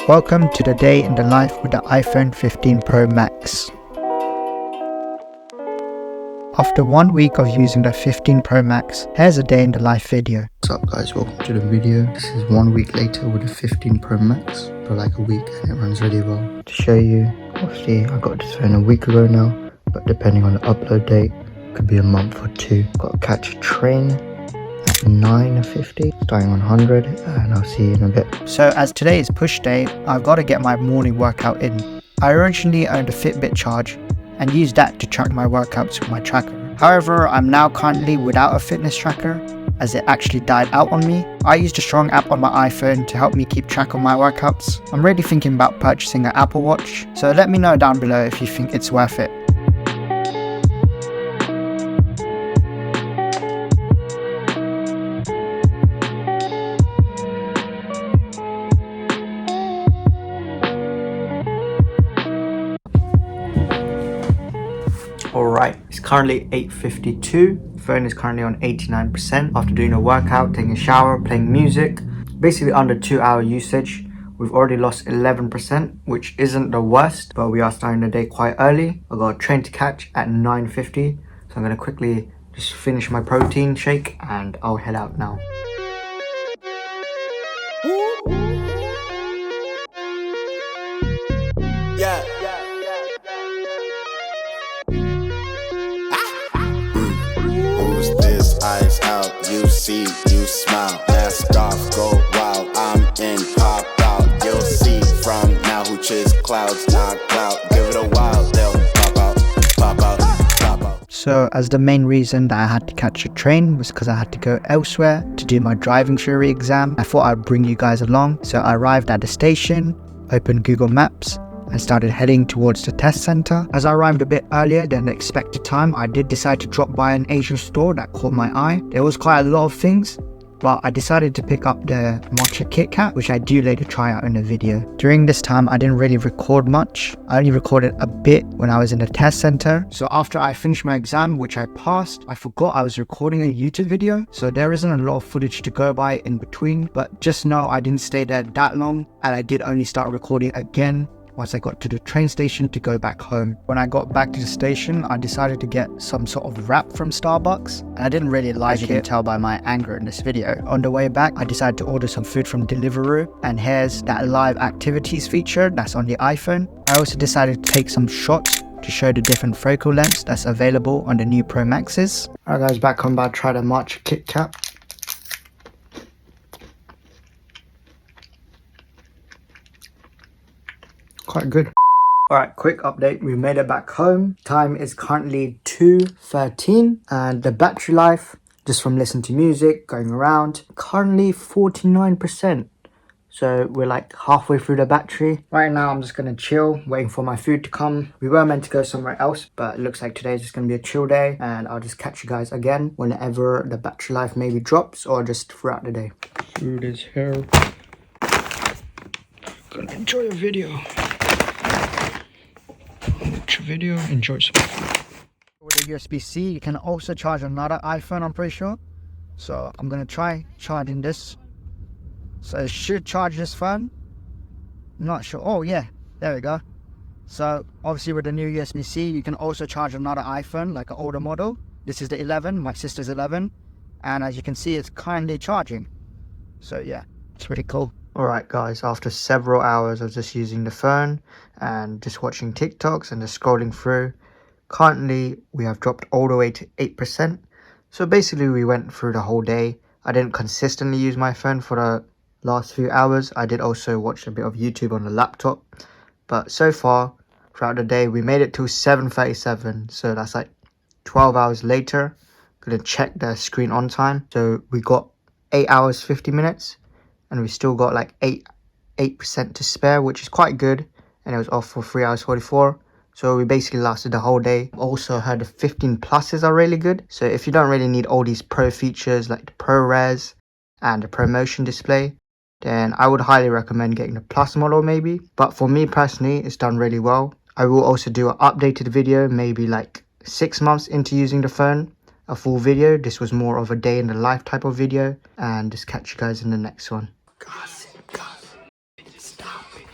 Welcome to the day in the life with the iPhone 15 Pro Max. After 1 week of using the 15 Pro Max, here's a day in the life video. What's up guys, welcome to the video. This is 1 week later with the 15 Pro Max for like a week and it runs really well. To show you, obviously I got this phone a week ago now, but depending on the upload date, it could be a month or two. Got to catch a train at 9:50, starting on 100, and I'll see you in a bit. So as today is push day, I've got to get my morning workout in. I originally owned a Fitbit Charge and used that to track my workouts with my tracker. However, I'm now currently without a fitness tracker as it actually died out on me. I used a strong app on my iPhone to help me keep track of my workouts. I'm really thinking about purchasing an Apple Watch, so let me know down below if you think it's worth it. Alright, it's currently 8:52. Phone is currently on 89% after doing a workout, taking a shower, playing music. Basically under 2-hour usage. We've already lost 11%, which isn't the worst, but we are starting the day quite early. I've got a train to catch at 9:50, so I'm going to quickly just finish my protein shake and I'll head out now. Yeah. Who's this? Eyes out, you see, you smile. Mask off, go wild. I'm in, pop out. You'll see from now who chase clouds, not cloud. Give it a while, they'll pop out, pop out, pop out. So as the main reason that I had to catch a train was because I had to go elsewhere to do my driving theory exam. I thought I'd bring you guys along. So I arrived at the station, opened Google Maps, and started heading towards the test center. As I arrived a bit earlier than the expected time, I did decide to drop by an Asian store that caught my eye. There was quite a lot of things, but I decided to pick up the matcha Kit Kat, which I do later try out in a video. During this time, I didn't really record much. I only recorded a bit when I was in the test center. So after I finished my exam, which I passed, I forgot I was recording a YouTube video. So there isn't a lot of footage to go by in between, but just know I didn't stay there that long and I did only start recording again once I got to the train station to go back home. When I got back to the station, I decided to get some sort of wrap from Starbucks, and I didn't really like it. As you can tell by my anger in this video. On the way back, I decided to order some food from Deliveroo, and here's that live activities feature that's on the iPhone. I also decided to take some shots to show the different focal lengths that's available on the new Pro Maxes. Alright guys, back home, about to try the matcha Kit Kat. Quite good. Alright, quick update. We made it back home. Time is currently 2:13 and the battery life, just from listening to music, going around, currently 49%. So we're like halfway through the battery. Right now I'm just gonna chill, waiting for my food to come. We were meant to go somewhere else, but it looks like today's just gonna be a chill day and I'll just catch you guys again whenever the battery life maybe drops or just throughout the day. Food is here. Gonna enjoy a video. Video, enjoy some food. With a USB-C, you can also charge another iPhone, I'm pretty sure. So I'm gonna try charging this. So it should charge this phone. Not sure. Oh yeah, there we go. So obviously with the new USB-C, you can also charge another iPhone, like an older model. This is the 11, my sister's 11. And as you can see, it's currently charging. So yeah, it's pretty cool. Alright guys, after several hours of just using the phone and just watching TikToks and just scrolling through, currently we have dropped all the way to 8%. So basically we went through the whole day. I didn't consistently use my phone for the last few hours. I did also watch a bit of YouTube on the laptop. But so far, throughout the day, we made it till 7:37. So that's like 12 hours later. Gonna check the screen on time. So we got 8 hours 50 minutes. And we still got like 8% to spare, which is quite good. And it was off for 3 hours 44. So we basically lasted the whole day. Also heard the 15 pluses are really good. So if you don't really need all these pro features like the ProRes and the ProMotion display, then I would highly recommend getting the Plus model maybe. But for me personally, it's done really well. I will also do an updated video, maybe like 6 months into using the phone. A full video. This was more of a day in the life type of video. And just catch you guys in the next one. Gossip.